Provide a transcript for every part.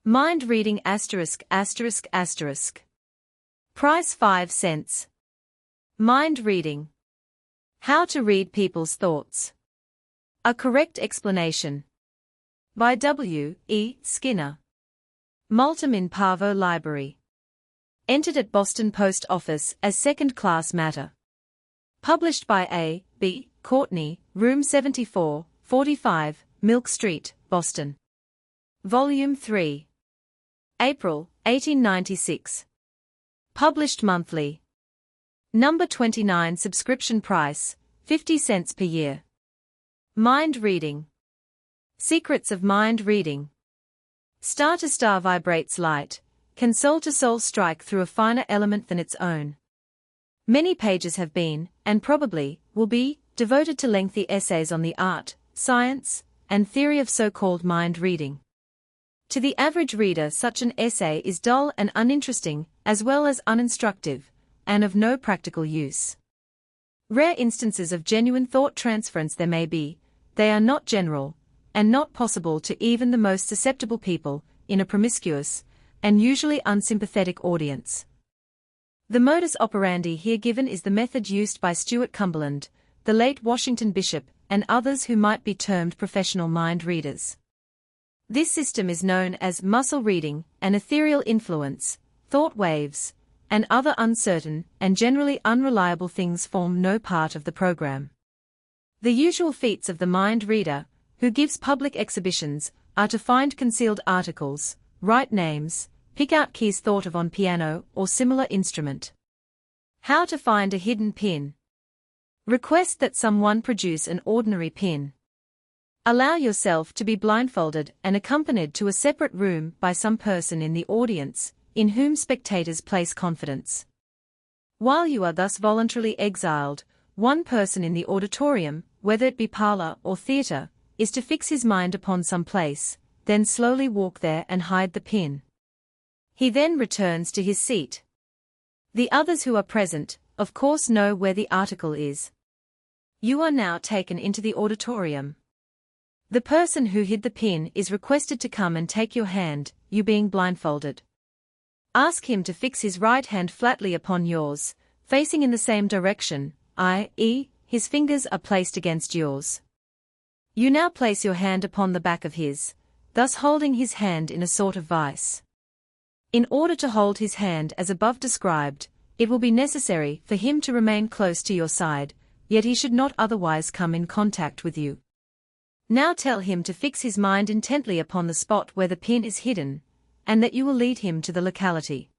Mind reading *****. Price 5 cents. Mind reading. How to read people's thoughts. A correct explanation. By W. E. Skinner. Multum in Parvo Library. Entered at Boston Post Office as second-class matter. Published by A. B. Courtney, Room 74, 45, Milk Street, Boston. Volume 3. April, 1896. Published monthly. Number 29. Subscription price, 50 cents per year. Mind reading. Secrets of mind reading. Star to star vibrates light, can soul to soul strike through a finer element than its own. Many pages have been, and probably will be, devoted to lengthy essays on the art, science, and theory of so-called mind reading. To the average reader, such an essay is dull and uninteresting, as well as uninstructive, and of no practical use. Rare instances of genuine thought transference there may be, they are not general, and not possible to even the most susceptible people, in a promiscuous, and usually unsympathetic audience. The modus operandi here given is the method used by Stuart Cumberland, the late Washington bishop, and others who might be termed professional mind readers. This system is known as muscle reading, and ethereal influence, thought waves, and other uncertain and generally unreliable things form no part of the program. The usual feats of the mind reader, who gives public exhibitions, are to find concealed articles, write names, pick out keys thought of on piano or similar instrument. How to find a hidden pin. Request that someone produce an ordinary pin. Allow yourself to be blindfolded and accompanied to a separate room by some person in the audience, in whom spectators place confidence. While you are thus voluntarily exiled, one person in the auditorium, whether it be parlor or theater, is to fix his mind upon some place, then slowly walk there and hide the pin. He then returns to his seat. The others who are present, of course, know where the article is. You are now taken into the auditorium. The person who hid the pin is requested to come and take your hand, you being blindfolded. Ask him to fix his right hand flatly upon yours, facing in the same direction, i.e., his fingers are placed against yours. You now place your hand upon the back of his, thus holding his hand in a sort of vice. In order to hold his hand as above described, it will be necessary for him to remain close to your side, yet he should not otherwise come in contact with you. Now tell him to fix his mind intently upon the spot where the pin is hidden, and that you will lead him to the locality.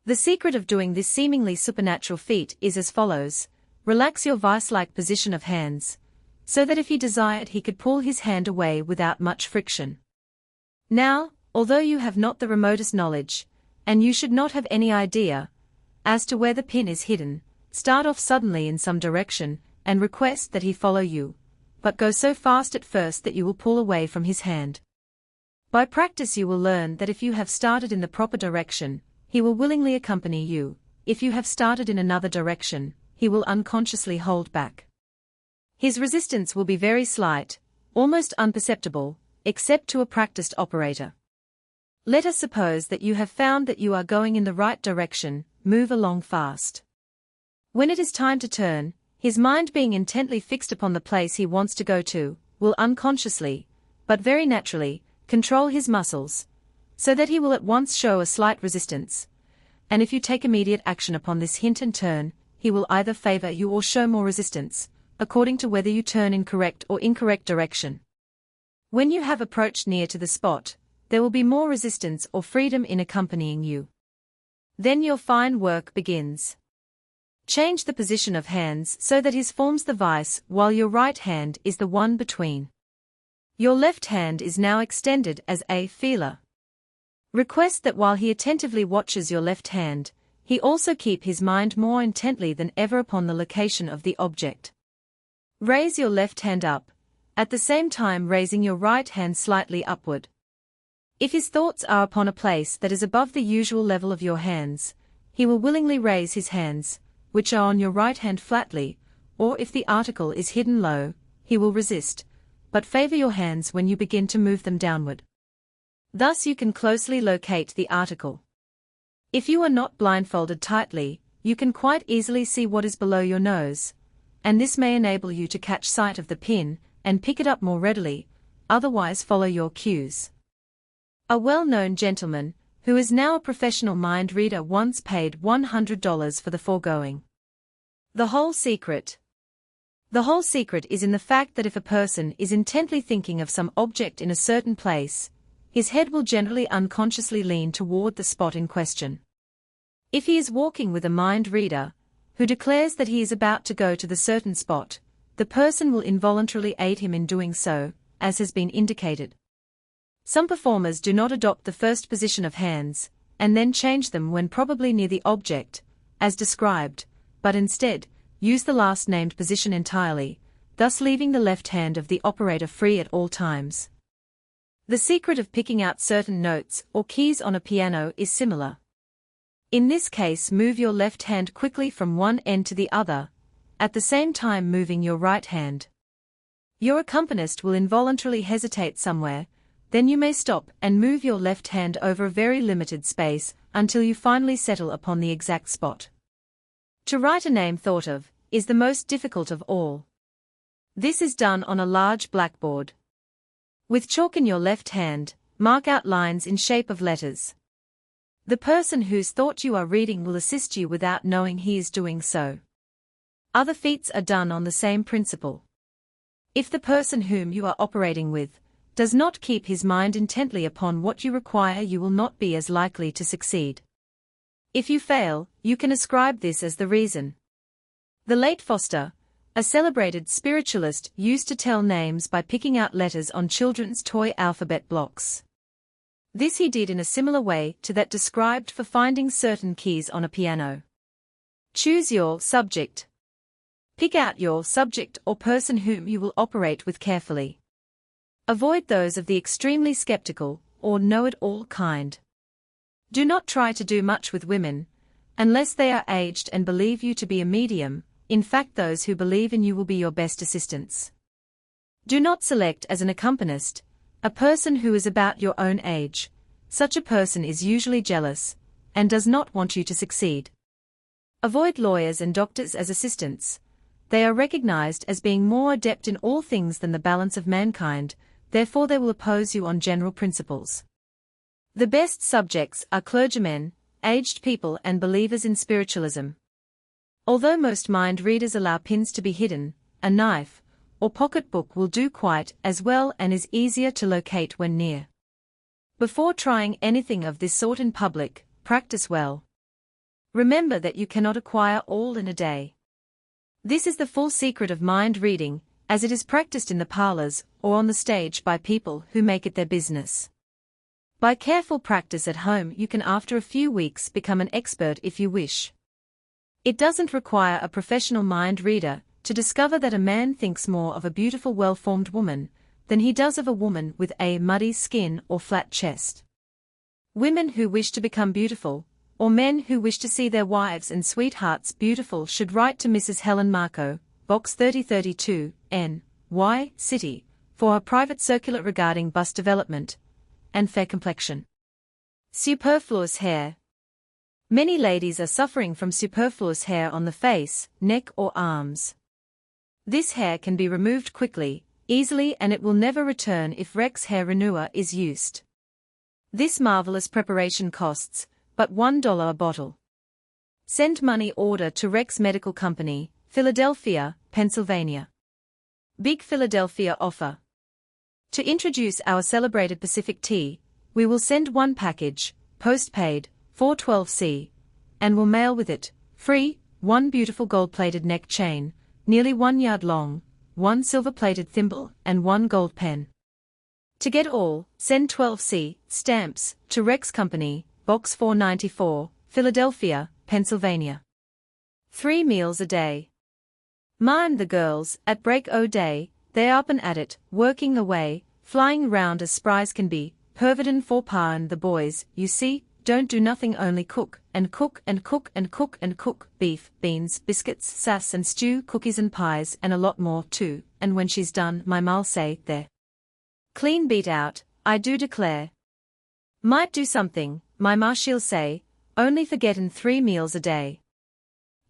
The secret of doing this seemingly supernatural feat is as follows: relax your vice-like position of hands, so that if he desired he could pull his hand away without much friction. Now, although you have not the remotest knowledge, and you should not have any idea, as to where the pin is hidden, start off suddenly in some direction, and request that he follow you, but go so fast at first that you will pull away from his hand. By practice you will learn that if you have started in the proper direction, he will willingly accompany you; if you have started in another direction, he will unconsciously hold back. His resistance will be very slight, almost imperceptible, except to a practiced operator. Let us suppose that you have found that you are going in the right direction, move along fast. When it is time to turn, his mind being intently fixed upon the place he wants to go to, will unconsciously, but very naturally, control his muscles, so that he will at once show a slight resistance, and if you take immediate action upon this hint and turn, he will either favor you or show more resistance, according to whether you turn in correct or incorrect direction. When you have approached near to the spot, there will be more resistance or freedom in accompanying you. Then your fine work begins. Change the position of hands so that his forms the vice while your right hand is the one between. Your left hand is now extended as a feeler. Request that while he attentively watches your left hand, he also keep his mind more intently than ever upon the location of the object. Raise your left hand up, at the same time raising your right hand slightly upward. If his thoughts are upon a place that is above the usual level of your hands, he will willingly raise his hands, which are on your right hand flatly, or if the article is hidden low, he will resist, but favor your hands when you begin to move them downward. Thus you can closely locate the article. If you are not blindfolded tightly, you can quite easily see what is below your nose, and this may enable you to catch sight of the pin and pick it up more readily, otherwise follow your cues. A well-known gentleman, who is now a professional mind reader, once paid $100 for the foregoing. The whole secret. The whole secret is in the fact that if a person is intently thinking of some object in a certain place, his head will generally unconsciously lean toward the spot in question. If he is walking with a mind reader, who declares that he is about to go to the certain spot, the person will involuntarily aid him in doing so, as has been indicated. Some performers do not adopt the first position of hands, and then change them when probably near the object, as described, but instead, use the last named position entirely, thus leaving the left hand of the operator free at all times. The secret of picking out certain notes or keys on a piano is similar. In this case, move your left hand quickly from one end to the other, at the same time moving your right hand. Your accompanist will involuntarily hesitate somewhere, then you may stop and move your left hand over a very limited space until you finally settle upon the exact spot. To write a name thought of is the most difficult of all. This is done on a large blackboard. With chalk in your left hand, mark out lines in shape of letters. The person whose thought you are reading will assist you without knowing he is doing so. Other feats are done on the same principle. If the person whom you are operating with does not keep his mind intently upon what you require, you will not be as likely to succeed. If you fail, you can ascribe this as the reason. The late Foster, a celebrated spiritualist, used to tell names by picking out letters on children's toy alphabet blocks. This he did in a similar way to that described for finding certain keys on a piano. Choose your subject. Pick out your subject or person whom you will operate with carefully. Avoid those of the extremely skeptical or know-it-all kind. Do not try to do much with women, unless they are aged and believe you to be a medium. In fact, those who believe in you will be your best assistants. Do not select as an accompanist a person who is about your own age. Such a person is usually jealous and does not want you to succeed. Avoid lawyers and doctors as assistants. They are recognized as being more adept in all things than the balance of mankind, therefore they will oppose you on general principles. The best subjects are clergymen, aged people, and believers in spiritualism. Although most mind readers allow pins to be hidden, a knife or pocketbook will do quite as well and is easier to locate when near. Before trying anything of this sort in public, practice well. Remember that you cannot acquire all in a day. This is the full secret of mind reading, as it is practiced in the parlors or on the stage by people who make it their business. By careful practice at home, you can after a few weeks become an expert if you wish. It doesn't require a professional mind reader to discover that a man thinks more of a beautiful, well-formed woman than he does of a woman with a muddy skin or flat chest. Women who wish to become beautiful, or men who wish to see their wives and sweethearts beautiful, should write to Mrs. Helen Marco, Box 3032, N.Y. City, for a private circular regarding bust development and fair complexion. Superfluous hair. Many ladies are suffering from superfluous hair on the face, neck, or arms. This hair can be removed quickly, easily, and it will never return if Rex Hair Renewer is used. This marvelous preparation costs but $1 a bottle. Send money order to Rex Medical Company, Philadelphia, Pennsylvania. Big Philadelphia offer. To introduce our celebrated Pacific tea, we will send one package, postpaid, 412C, and will mail with it, free, one beautiful gold-plated neck chain, nearly 1 yard long, one silver-plated thimble, and one gold pen. To get all, send 12C stamps to Rex Company, Box 494, Philadelphia, Pennsylvania. 3 meals a day. Mind the girls, at break o' day, they up and at it, working away, flying round as spry as can be, pervertin for pa, and the boys, you see, don't do nothing, only cook, and cook, and cook, and cook, and cook, beef, beans, biscuits, sass and stew, cookies and pies, and a lot more too, and when she's done, my ma'll say, there. Clean beat out, I do declare. Might do something, my ma she'll say, only for gettin' 3 meals a day.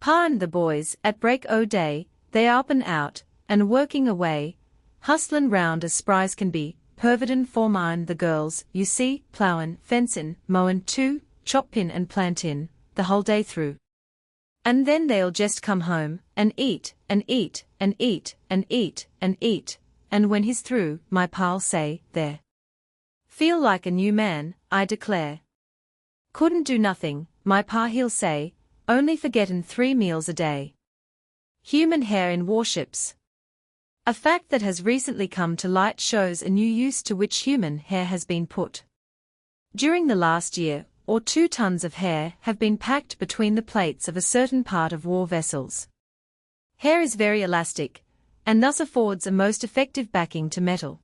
Pa and the boys, at break o' day, they up and out, and working away, hustlin' round as spry as can be, pervidin' for ma and the girls, you see, plowin', fencin', mowin' too, choppin' and plantin', the whole day through. And then they'll just come home, and eat, and eat, and eat, and eat, and eat, and when he's through, my pa'll say, there. Feel like a new man, I declare. Couldn't do nothing, my pa he'll say, only for gettin' 3 meals a day. Human hair in warships. A fact that has recently come to light shows a new use to which human hair has been put. During the last year, or 2 tons of hair have been packed between the plates of a certain part of war vessels. Hair is very elastic, and thus affords a most effective backing to metal.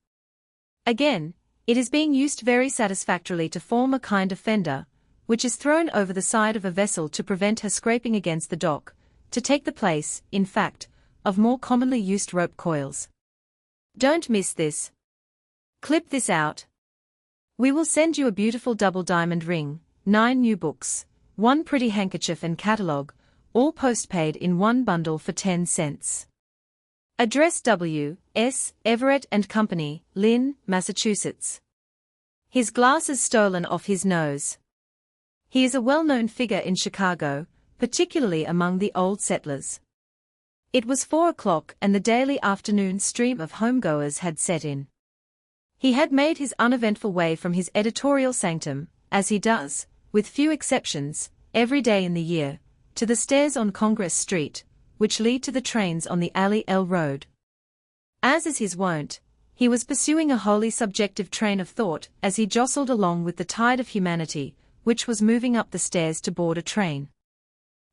Again, it is being used very satisfactorily to form a kind of fender, which is thrown over the side of a vessel to prevent her scraping against the dock, to take the place, in fact, of more commonly used rope coils. Don't miss this. Clip this out. We will send you a beautiful double diamond ring, 9 new books, 1 pretty handkerchief and catalogue, all postpaid in 1 bundle for 10 cents. Address W. S. Everett and Company, Lynn, Massachusetts. His glasses stolen off his nose. He is a well-known figure in Chicago, particularly among the old settlers. It was 4 o'clock and the daily afternoon stream of homegoers had set in. He had made his uneventful way from his editorial sanctum, as he does, with few exceptions, every day in the year, to the stairs on Congress Street, which lead to the trains on the Alley L Road. As is his wont, he was pursuing a wholly subjective train of thought as he jostled along with the tide of humanity, which was moving up the stairs to board a train.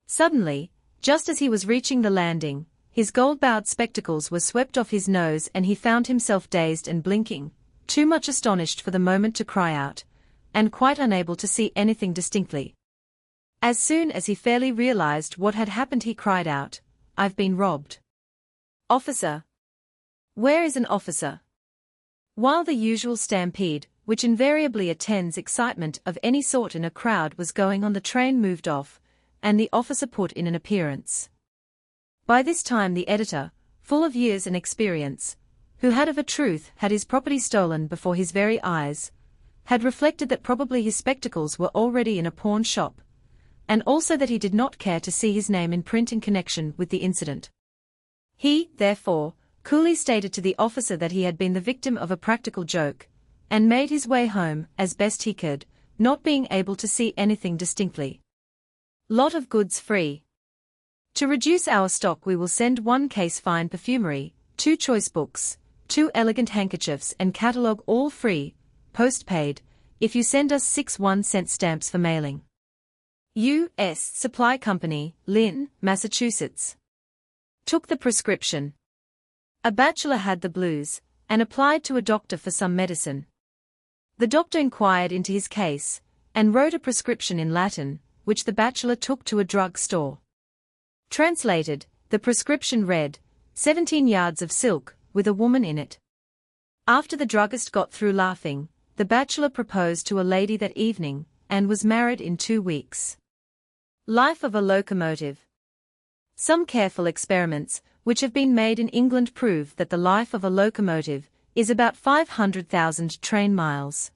Suddenly, just as he was reaching the landing, his gold-bowed spectacles were swept off his nose and he found himself dazed and blinking, too much astonished for the moment to cry out, and quite unable to see anything distinctly. As soon as he fairly realized what had happened, he cried out, "I've been robbed. Officer! Where is an officer?" While the usual stampede, which invariably attends excitement of any sort in a crowd, was going on, the train moved off, and the officer put in an appearance. By this time the editor, full of years and experience, who had of a truth had his property stolen before his very eyes, had reflected that probably his spectacles were already in a pawn shop, and also that he did not care to see his name in print in connection with the incident. He, therefore, coolly stated to the officer that he had been the victim of a practical joke, and made his way home as best he could, not being able to see anything distinctly. Lot of goods free. To reduce our stock we will send 1 case fine perfumery, 2 choice books, 2 elegant handkerchiefs and catalogue, all free, postpaid, if you send us 6 1-cent stamps for mailing. U.S. Supply Company, Lynn, Massachusetts. Took the prescription. A bachelor had the blues, and applied to a doctor for some medicine. The doctor inquired into his case, and wrote a prescription in Latin, which the bachelor took to a drug store. Translated, the prescription read, 17 yards of silk, with a woman in it. After the druggist got through laughing, the bachelor proposed to a lady that evening, and was married in 2 weeks. Life of a locomotive. Some careful experiments, which have been made in England, prove that the life of a locomotive is about 500,000 train miles.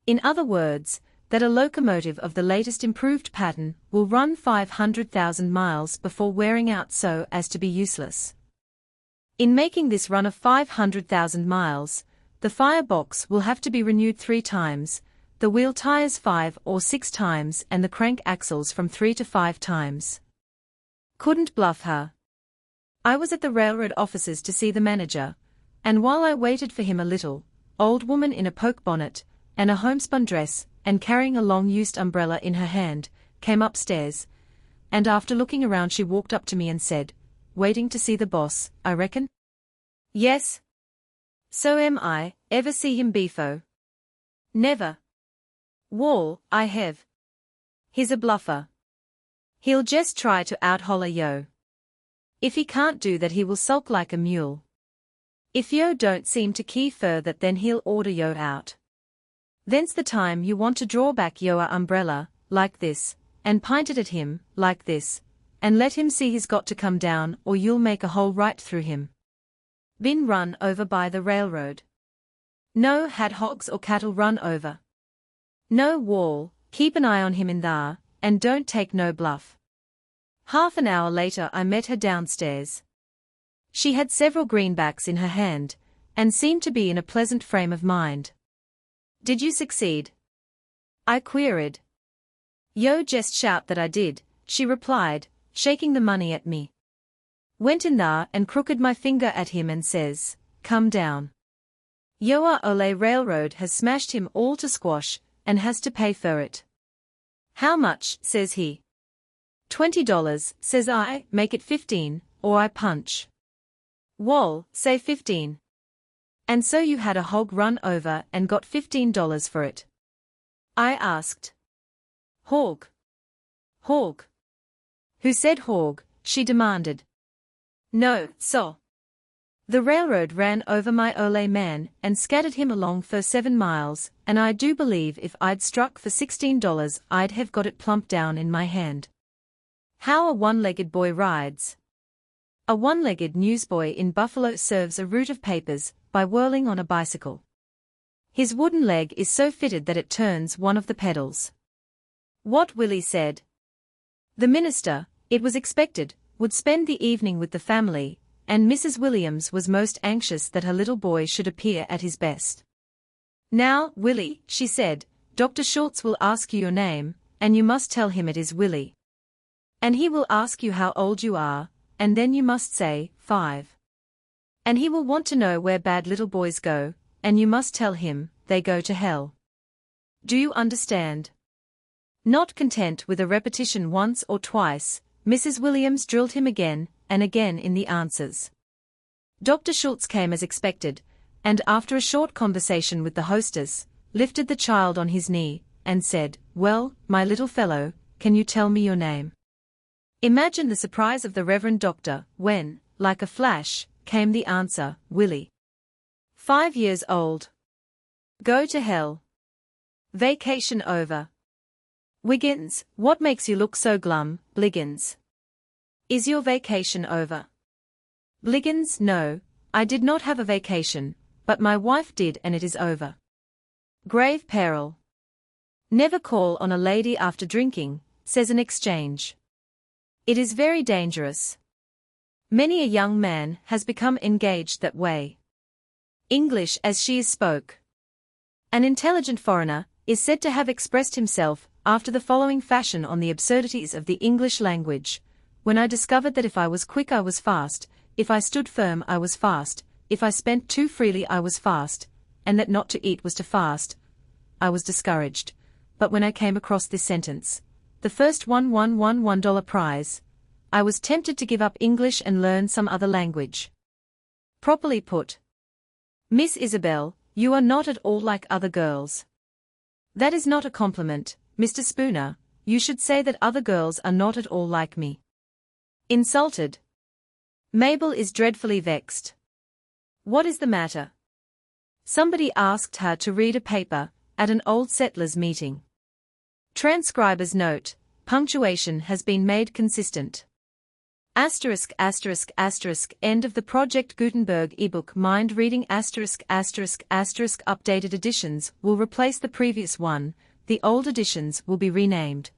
In other words, that a locomotive of the latest improved pattern will run 500,000 miles before wearing out so as to be useless. In making this run of 500,000 miles, the firebox will have to be renewed 3 times, the wheel tires 5 or 6 times, and the crank axles from 3 to 5 times. Couldn't bluff her. I was at the railroad offices to see the manager, and while I waited for him, a little old woman in a poke bonnet and a homespun dress, and carrying a long used umbrella in her hand, came upstairs, and after looking around she walked up to me and said, "Waiting to see the boss, I reckon?" "Yes. So am I. Ever see him befo?" "Never." "Wall, I have. He's a bluffer. He'll just try to out-holler yo. If he can't do that he will sulk like a mule. If yo don't seem to key fur that, then he'll order yo out. Then's the time you want to draw back your umbrella, like this, and pint it at him, like this, and let him see he's got to come down or you'll make a hole right through him. Been run over by the railroad? No, had hogs or cattle run over? No, Wall, keep an eye on him in thar, and don't take no bluff. Half an hour later I met her downstairs. She had several greenbacks in her hand, and seemed to be in a pleasant frame of mind. Did you succeed? I queried. Yo just shout that I did, she replied, shaking the money at me. Went in thar and crooked my finger at him and says, come down. Yoa ole railroad has smashed him all to squash, and has to pay for it. How much, says he. $20, says I, make it 15, or I punch. Wall, say 15. And so you had a hog run over and got $15 for it? I asked. Hog. Hog. Who said hog? She demanded. No, so. The railroad ran over my ole man and scattered him along for 7 miles, and I do believe if I'd struck for $16 I'd have got it plump down in my hand. How a one-legged boy rides. A one-legged newsboy in Buffalo serves a route of papers by whirling on a bicycle. His wooden leg is so fitted that it turns one of the pedals. What Willie said. The minister, it was expected, would spend the evening with the family, and Mrs. Williams was most anxious that her little boy should appear at his best. Now, Willie, she said, Dr. Schultz will ask you your name, and you must tell him it is Willie. And he will ask you how old you are, and then you must say, 5. And he will want to know where bad little boys go, and you must tell him, they go to hell. Do you understand? Not content with a repetition once or twice, Mrs. Williams drilled him again and again in the answers. Dr. Schultz came as expected, and after a short conversation with the hostess, lifted the child on his knee, and said, well, my little fellow, can you tell me your name? Imagine the surprise of the Reverend Doctor, when, like a flash, came the answer, Willie. 5 years old. Go to hell. Vacation over. Wiggins, what makes you look so glum, Bliggins? Is your vacation over? Bliggins, no, I did not have a vacation, but my wife did and it is over. Grave peril. Never call on a lady after drinking, says an exchange. It is very dangerous. Many a young man has become engaged that way. English as she is spoke. An intelligent foreigner is said to have expressed himself after the following fashion on the absurdities of the English language. When I discovered that if I was quick I was fast, if I stood firm I was fast, if I spent too freely I was fast, and that not to eat was to fast, I was discouraged. But when I came across this sentence, the first $1 prize, I was tempted to give up English and learn some other language. Properly put. Miss Isabel, you are not at all like other girls. That is not a compliment, Mr. Spooner, you should say that other girls are not at all like me. Insulted. Mabel is dreadfully vexed. What is the matter? Somebody asked her to read a paper at an old settlers' meeting. Transcriber's note, punctuation has been made consistent. Asterisk asterisk asterisk end of the Project Gutenberg ebook Mind Reading asterisk asterisk asterisk updated editions will replace the previous one, the old editions will be renamed.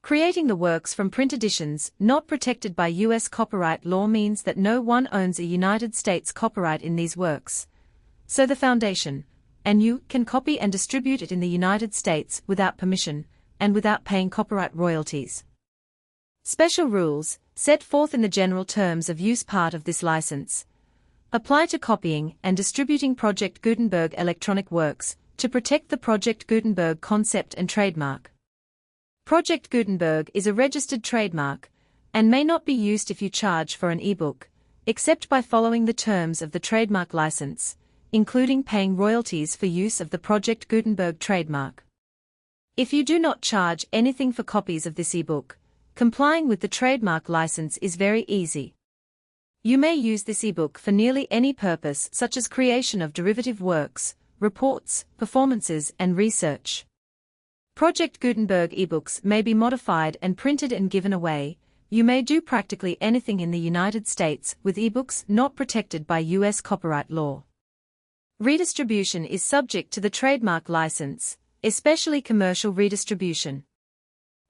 Creating the works from print editions not protected by U.S. copyright law means that no one owns a United States copyright in these works. So the Foundation, and you, can copy and distribute it in the United States without permission, and without paying copyright royalties. Special rules, set forth in the general terms of use part of this license, apply to copying and distributing Project Gutenberg electronic works, to protect the Project Gutenberg concept and trademark. Project Gutenberg is a registered trademark, and may not be used if you charge for an ebook, except by following the terms of the trademark license, including paying royalties for use of the Project Gutenberg trademark. If you do not charge anything for copies of this ebook, complying with the trademark license is very easy. You may use this ebook for nearly any purpose such as creation of derivative works, reports, performances, and research. Project Gutenberg ebooks may be modified and printed and given away. You may do practically anything in the United States with ebooks not protected by U.S. copyright law. Redistribution is subject to the trademark license, especially commercial redistribution.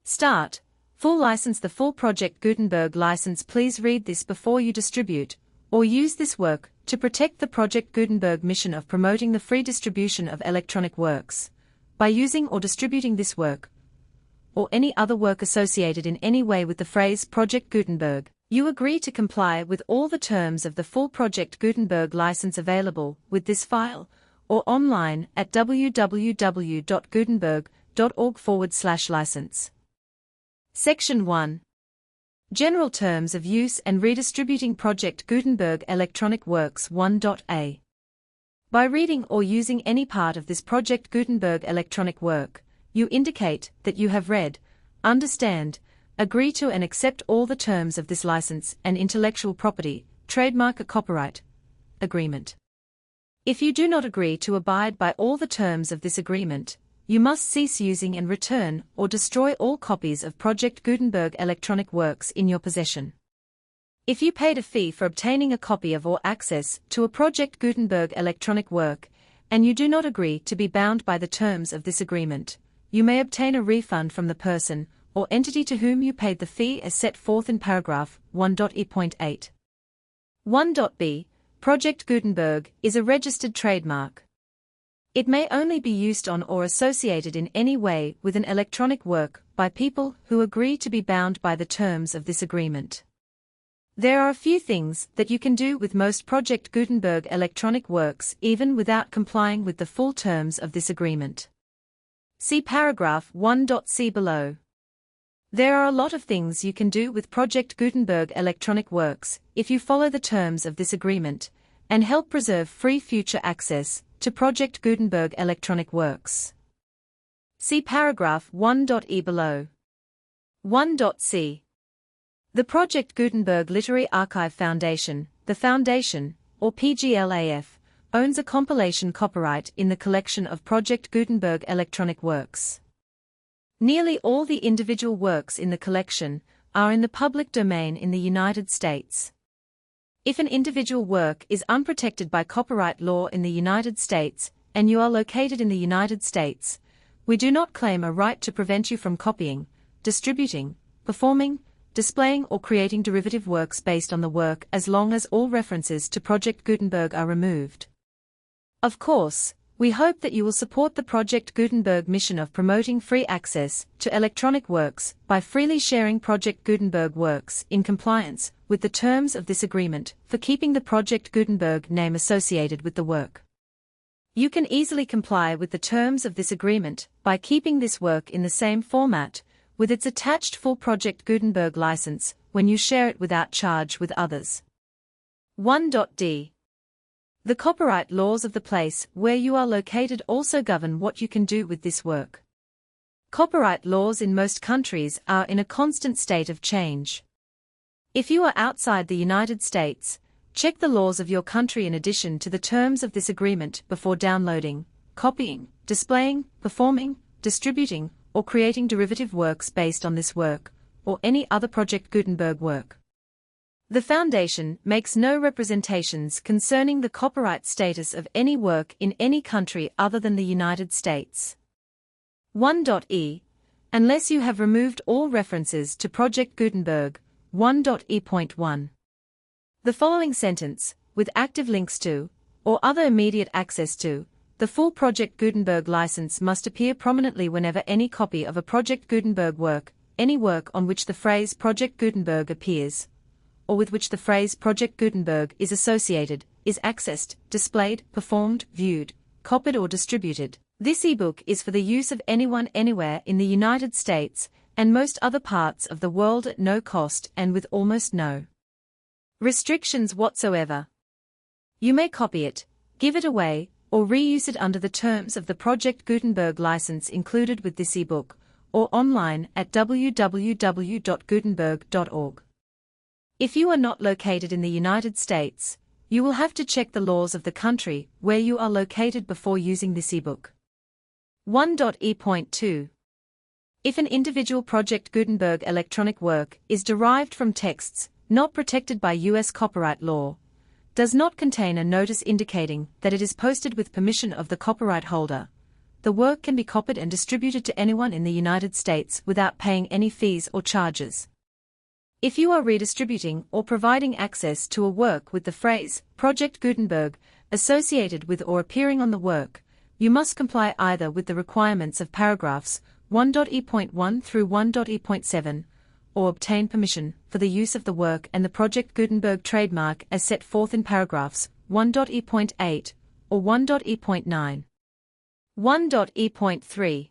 Start. Full license. The full Project Gutenberg license. Please read this before you distribute or use this work to protect the Project Gutenberg mission of promoting the free distribution of electronic works. By using or distributing this work, or any other work associated in any way with the phrase Project Gutenberg, you agree to comply with all the terms of the full Project Gutenberg license available with this file, or online at www.gutenberg.org/license. Section 1. General Terms of Use and Redistributing Project Gutenberg Electronic Works 1.a. By reading or using any part of this Project Gutenberg electronic work, you indicate that you have read, understand, agree to and accept all the terms of this license and intellectual property, trademark or copyright agreement. If you do not agree to abide by all the terms of this agreement, you must cease using and return or destroy all copies of Project Gutenberg electronic works in your possession. If you paid a fee for obtaining a copy of or access to a Project Gutenberg electronic work, and you do not agree to be bound by the terms of this agreement, you may obtain a refund from the person or entity to whom you paid the fee as set forth in paragraph 1.e.8. 1.b. Project Gutenberg is a registered trademark. It may only be used on or associated in any way with an electronic work by people who agree to be bound by the terms of this agreement. There are a few things that you can do with most Project Gutenberg electronic works even without complying with the full terms of this agreement. See paragraph 1.c below. There are a lot of things you can do with Project Gutenberg electronic works if you follow the terms of this agreement and help preserve free future access to Project Gutenberg electronic works. See paragraph 1.e below. 1.c. The Project Gutenberg Literary Archive Foundation, the Foundation, or PGLAF, owns a compilation copyright in the collection of Project Gutenberg electronic works. Nearly all the individual works in the collection are in the public domain in the United States. If an individual work is unprotected by copyright law in the United States, and you are located in the United States, we do not claim a right to prevent you from copying, distributing, performing, displaying or creating derivative works based on the work as long as all references to Project Gutenberg are removed. Of course, we hope that you will support the Project Gutenberg mission of promoting free access to electronic works by freely sharing Project Gutenberg works in compliance with the terms of this agreement for keeping the Project Gutenberg name associated with the work. You can easily comply with the terms of this agreement by keeping this work in the same format with its attached full Project Gutenberg license when you share it without charge with others. 1.d. The copyright laws of the place where you are located also govern what you can do with this work. Copyright laws in most countries are in a constant state of change. If you are outside the United States, check the laws of your country in addition to the terms of this agreement before downloading, copying, displaying, performing, distributing, or creating derivative works based on this work, or any other Project Gutenberg work. The Foundation makes no representations concerning the copyright status of any work in any country other than the United States. 1.e. Unless you have removed all references to Project Gutenberg, 1.e.1. The following sentence, with active links to, or other immediate access to, the full Project Gutenberg license must appear prominently whenever any copy of a Project Gutenberg work, any work on which the phrase Project Gutenberg appears, or with which the phrase Project Gutenberg is associated, is accessed, displayed, performed, viewed, copied or distributed. This ebook is for the use of anyone anywhere in the United States and most other parts of the world at no cost and with almost no restrictions whatsoever. You may copy it, give it away, or reuse it under the terms of the Project Gutenberg license included with this ebook, or online at www.gutenberg.org. If you are not located in the United States, You will have to check the laws of the country where you are located before using this ebook. 1.E.2. If an individual Project Gutenberg electronic work is derived from texts not protected by U.S. copyright law, does not contain a notice indicating that it is posted with permission of the copyright holder, the work can be copied and distributed to anyone in the United States without paying any fees or charges. If you are redistributing or providing access to a work with the phrase Project Gutenberg associated with or appearing on the work, you must comply either with the requirements of paragraphs 1.E.1 through 1.E.7, or obtain permission for the use of the work and the Project Gutenberg trademark as set forth in paragraphs 1.E.8 or 1.E.9. 1.E.3.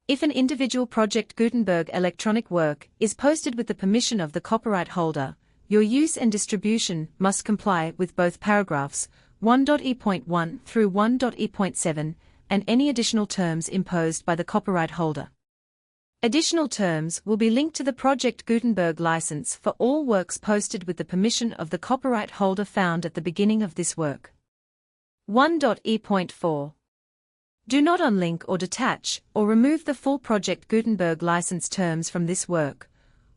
If an individual Project Gutenberg electronic work is posted with the permission of the copyright holder, your use and distribution must comply with both paragraphs 1.E.1 through 1.E.7 and any additional terms imposed by the copyright holder. Additional terms will be linked to the Project Gutenberg license for all works posted with the permission of the copyright holder found at the beginning of this work. 1.E.4. Do not unlink or detach or remove the full Project Gutenberg license terms from this work,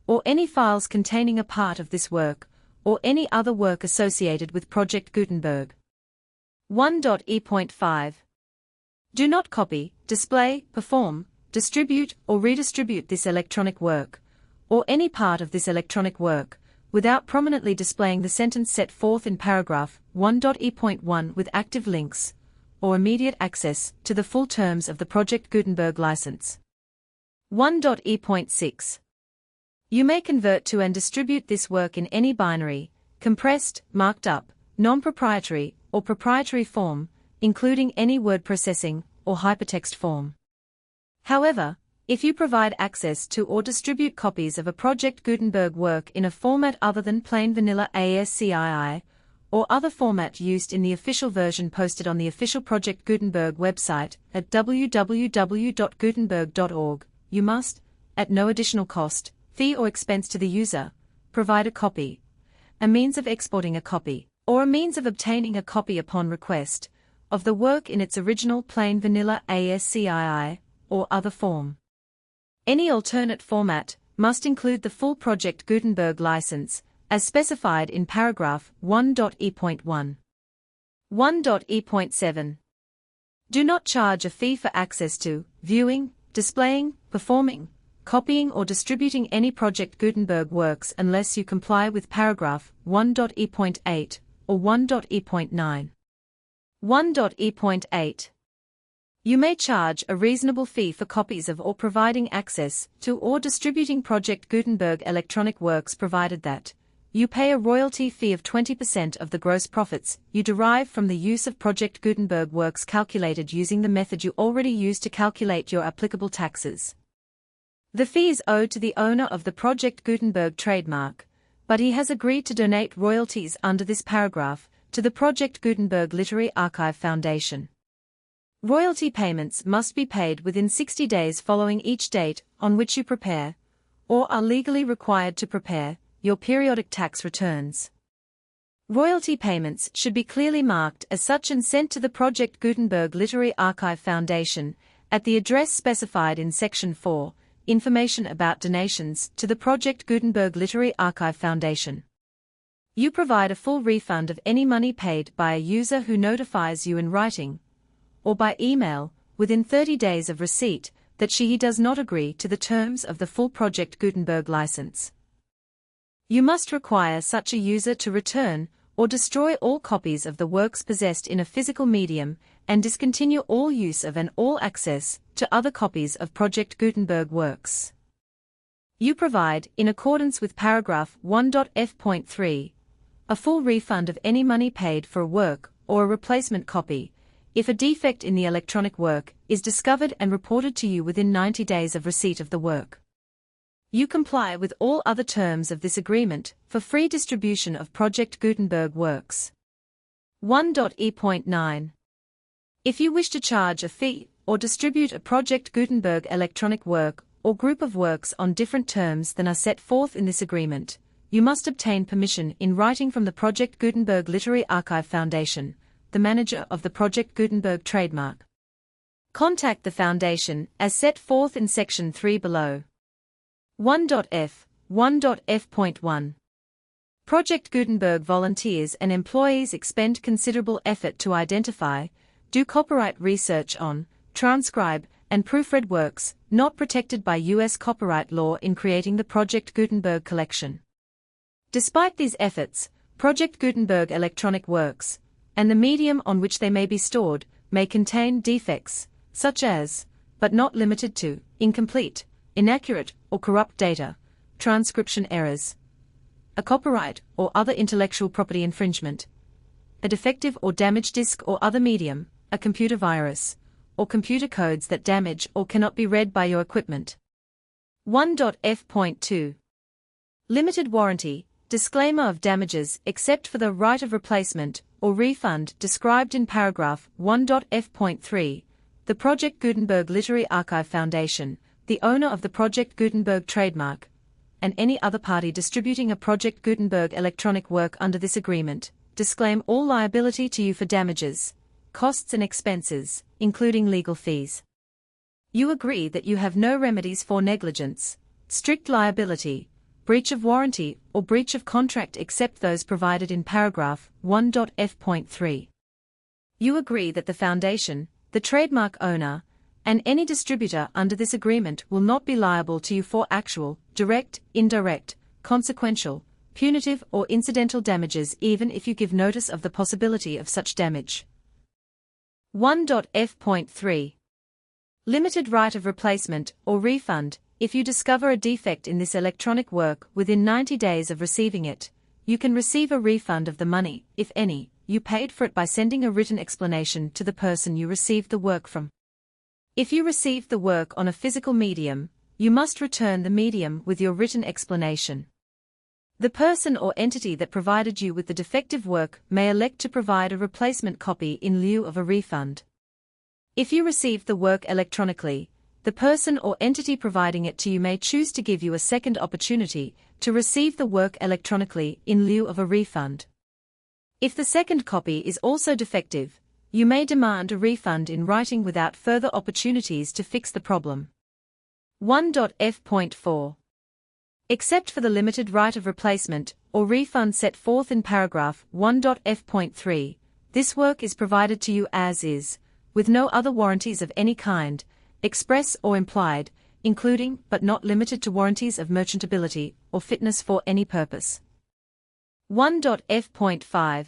or any files containing a part of this work, or any other work associated with Project Gutenberg. 1.E.5. Do not copy, display, perform, distribute or redistribute this electronic work, or any part of this electronic work, without prominently displaying the sentence set forth in paragraph 1.E.1 with active links, or immediate access to the full terms of the Project Gutenberg license. 1.E.6. You may convert to and distribute this work in any binary, compressed, marked up, non-proprietary, or proprietary form, including any word processing or hypertext form. However, if you provide access to or distribute copies of a Project Gutenberg work in a format other than plain vanilla ASCII, or other format used in the official version posted on the official Project Gutenberg website at www.gutenberg.org, you must, at no additional cost, fee or expense to the user, provide a copy, a means of exporting a copy, or a means of obtaining a copy upon request, of the work in its original plain vanilla ASCII, or other form. Any alternate format must include the full Project Gutenberg license, as specified in paragraph 1.E.1. 1.E.7. Do not charge a fee for access to, viewing, displaying, performing, copying or distributing any Project Gutenberg works unless you comply with paragraph 1.E.8 or 1.E.9. 1.E.8. You may charge a reasonable fee for copies of or providing access to or distributing Project Gutenberg electronic works provided that you pay a royalty fee of 20% of the gross profits you derive from the use of Project Gutenberg works calculated using the method you already use to calculate your applicable taxes. The fee is owed to the owner of the Project Gutenberg trademark, but he has agreed to donate royalties under this paragraph to the Project Gutenberg Literary Archive Foundation. Royalty payments must be paid within 60 days following each date on which you prepare, or are legally required to prepare, your periodic tax returns. Royalty payments should be clearly marked as such and sent to the Project Gutenberg Literary Archive Foundation at the address specified in Section 4, Information about Donations to the Project Gutenberg Literary Archive Foundation. You provide a full refund of any money paid by a user who notifies you in writing, or by email, within 30 days of receipt, that he does not agree to the terms of the full Project Gutenberg license. You must require such a user to return or destroy all copies of the works possessed in a physical medium and discontinue all use of and all access to other copies of Project Gutenberg works. You provide, in accordance with paragraph 1.F.3, a full refund of any money paid for a work or a replacement copy, if a defect in the electronic work is discovered and reported to you within 90 days of receipt of the work. You comply with all other terms of this agreement for free distribution of Project Gutenberg works. 1.E.9. If you wish to charge a fee or distribute a Project Gutenberg electronic work or group of works on different terms than are set forth in this agreement, you must obtain permission in writing from the Project Gutenberg Literary Archive Foundation, the manager of the Project Gutenberg trademark. Contact the Foundation as set forth in Section 3 below. 1.f. 1.f.1. Project Gutenberg volunteers and employees expend considerable effort to identify, do copyright research on, transcribe, and proofread works not protected by U.S. copyright law in creating the Project Gutenberg collection. Despite these efforts, Project Gutenberg electronic works, and the medium on which they may be stored, may contain defects, such as, but not limited to, incomplete, inaccurate, or corrupt data, transcription errors, a copyright or other intellectual property infringement, a defective or damaged disk or other medium, a computer virus, or computer codes that damage or cannot be read by your equipment. 1.f.2. Limited warranty, disclaimer of damages except for the right of replacement or refund described in paragraph 1.f.3. The Project Gutenberg Literary Archive Foundation, the owner of the Project Gutenberg trademark, and any other party distributing a Project Gutenberg electronic work under this agreement, disclaim all liability to you for damages, costs and expenses, including legal fees. You agree that you have no remedies for negligence, strict liability, breach of warranty, or breach of contract except those provided in paragraph 1.f.3. You agree that the Foundation, the trademark owner, and any distributor under this agreement will not be liable to you for actual, direct, indirect, consequential, punitive or incidental damages even if you give notice of the possibility of such damage. 1.f.3. Limited right of replacement or refund. If you discover a defect in this electronic work within 90 days of receiving it, you can receive a refund of the money, if any, you paid for it by sending a written explanation to the person you received the work from. If you received the work on a physical medium, you must return the medium with your written explanation. The person or entity that provided you with the defective work may elect to provide a replacement copy in lieu of a refund. If you received the work electronically, the person or entity providing it to you may choose to give you a second opportunity to receive the work electronically in lieu of a refund. If the second copy is also defective, you may demand a refund in writing without further opportunities to fix the problem. 1.f.4. Except for the limited right of replacement or refund set forth in paragraph 1.f.3, this work is provided to you as is, with no other warranties of any kind, express or implied, including but not limited to warranties of merchantability or fitness for any purpose. 1.f.5.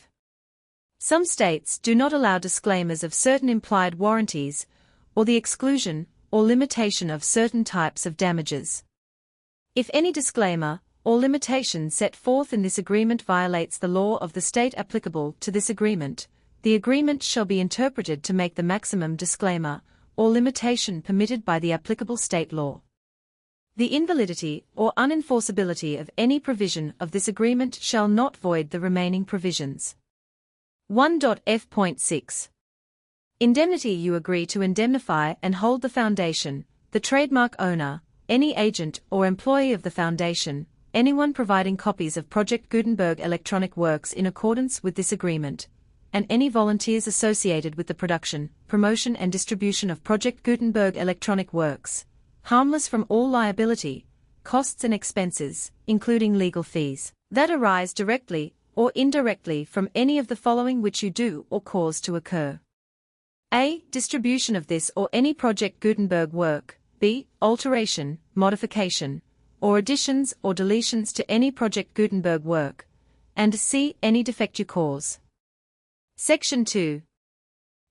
Some states do not allow disclaimers of certain implied warranties, or the exclusion or limitation of certain types of damages. If any disclaimer or limitation set forth in this agreement violates the law of the state applicable to this agreement, the agreement shall be interpreted to make the maximum disclaimer or limitation permitted by the applicable state law. The invalidity or unenforceability of any provision of this agreement shall not void the remaining provisions. 1.f.6. Indemnity. You agree to indemnify and hold the Foundation, the trademark owner, any agent or employee of the Foundation, anyone providing copies of Project Gutenberg electronic works in accordance with this agreement, and any volunteers associated with the production, promotion and distribution of Project Gutenberg electronic works, harmless from all liability, costs and expenses, including legal fees, that arise directly or indirectly from any of the following which you do or cause to occur. A. Distribution of this or any Project Gutenberg work. B. Alteration, modification, or additions or deletions to any Project Gutenberg work. And C. Any defect you cause. Section 2.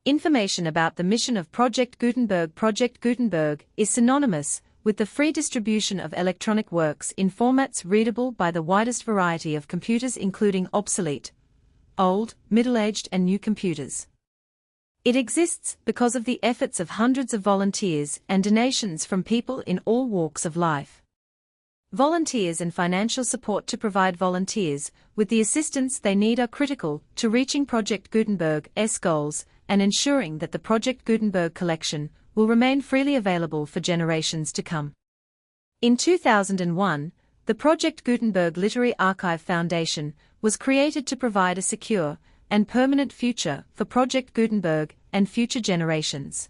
Information about the mission of Project Gutenberg. Project Gutenberg is synonymous with the free distribution of electronic works in formats readable by the widest variety of computers, including obsolete, old, middle-aged and new computers. It exists because of the efforts of hundreds of volunteers and donations from people in all walks of life. Volunteers and financial support to provide volunteers with the assistance they need are critical to reaching Project Gutenberg's goals and ensuring that the Project Gutenberg collection will remain freely available for generations to come. In 2001, the The Project Gutenberg Literary Archive Foundation was created to provide a secure and permanent future for Project Gutenberg and future generations.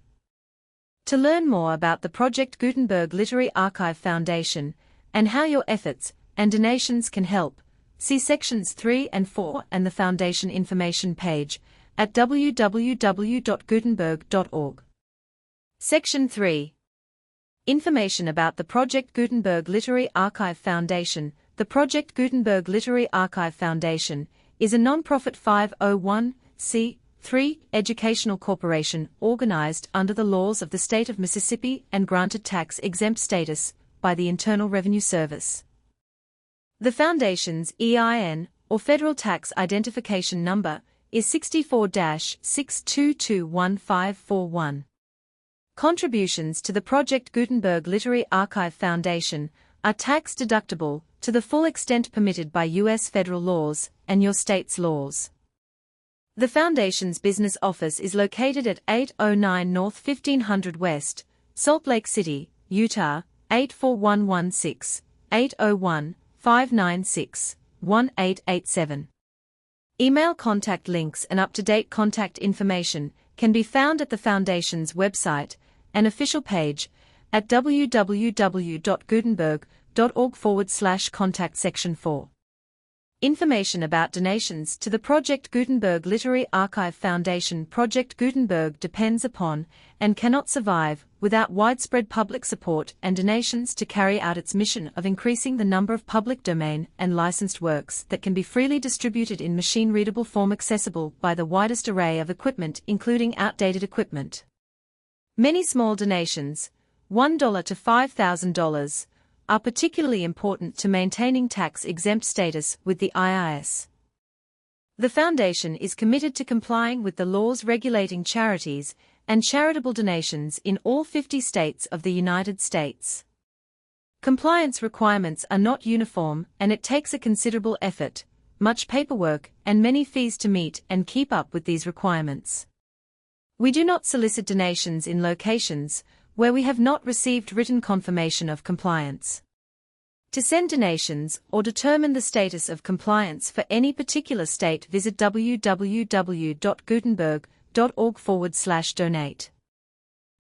To learn more about the Project Gutenberg Literary Archive Foundation and how your efforts and donations can help, see sections 3 and 4 and the Foundation information page at www.gutenberg.org. Section 3. Information about the Project Gutenberg Literary Archive Foundation. The Project Gutenberg Literary Archive Foundation is a non-profit 501(c)(3) educational corporation organized under the laws of the state of Mississippi and granted tax-exempt status by the Internal Revenue Service. The Foundation's EIN, or Federal Tax Identification Number, is 64-6221541. Contributions to the Project Gutenberg Literary Archive Foundation are tax-deductible to the full extent permitted by U.S. federal laws and your state's laws. The Foundation's business office is located at 809 North 1500 West, Salt Lake City, Utah, 84116, 801-596-1887. Email contact links and up-to-date contact information can be found at the Foundation's website and official page at www.gutenberg.org/contact section 4. Information about donations to the Project Gutenberg Literary Archive Foundation. Project Gutenberg depends upon and cannot survive without widespread public support and donations to carry out its mission of increasing the number of public domain and licensed works that can be freely distributed in machine-readable form accessible by the widest array of equipment, including outdated equipment. Many small donations, $1 to $5,000, are particularly important to maintaining tax-exempt status with the IRS. The Foundation is committed to complying with the laws regulating charities and charitable donations in all 50 states of the United States. Compliance requirements are not uniform, and it takes a considerable effort, much paperwork, and many fees to meet and keep up with these requirements. We do not solicit donations in locations where we have not received written confirmation of compliance. To send donations or determine the status of compliance for any particular state, visit www.gutenberg.org/donate.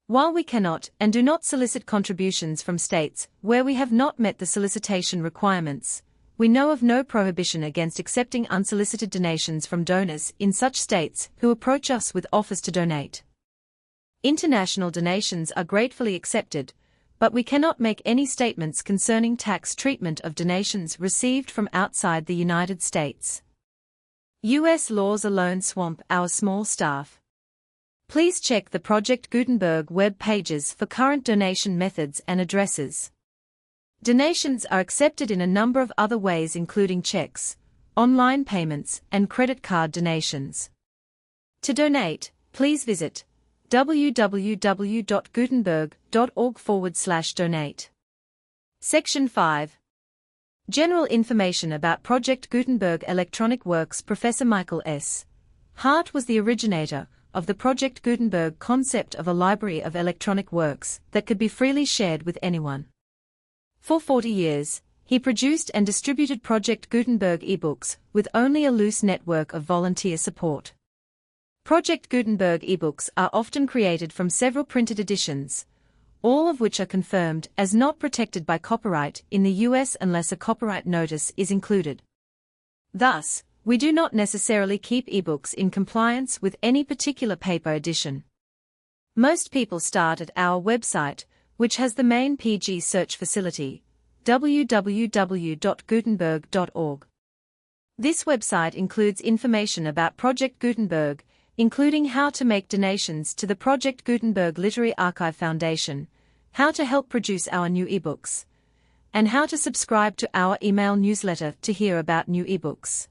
While we cannot and do not solicit contributions from states where we have not met the solicitation requirements, we know of no prohibition against accepting unsolicited donations from donors in such states who approach us with offers to donate. International donations are gratefully accepted, but we cannot make any statements concerning tax treatment of donations received from outside the United States. U.S. laws alone swamp our small staff. Please check the Project Gutenberg web pages for current donation methods and addresses. Donations are accepted in a number of other ways, including checks, online payments, and credit card donations. To donate, please visit www.gutenberg.org/donate. Section 5. General information about Project Gutenberg Electronic Works. Professor Michael S. Hart was the originator of the Project Gutenberg concept of a library of electronic works that could be freely shared with anyone. For 40 years, he produced and distributed Project Gutenberg ebooks with only a loose network of volunteer support. Project Gutenberg ebooks are often created from several printed editions, all of which are confirmed as not protected by copyright in the U.S. unless a copyright notice is included. Thus, we do not necessarily keep ebooks in compliance with any particular paper edition. Most people start at our website, which has the main PG search facility, www.gutenberg.org. This website includes information about Project Gutenberg, including how to make donations to the Project Gutenberg Literary Archive Foundation, how to help produce our new ebooks, and how to subscribe to our email newsletter to hear about new ebooks.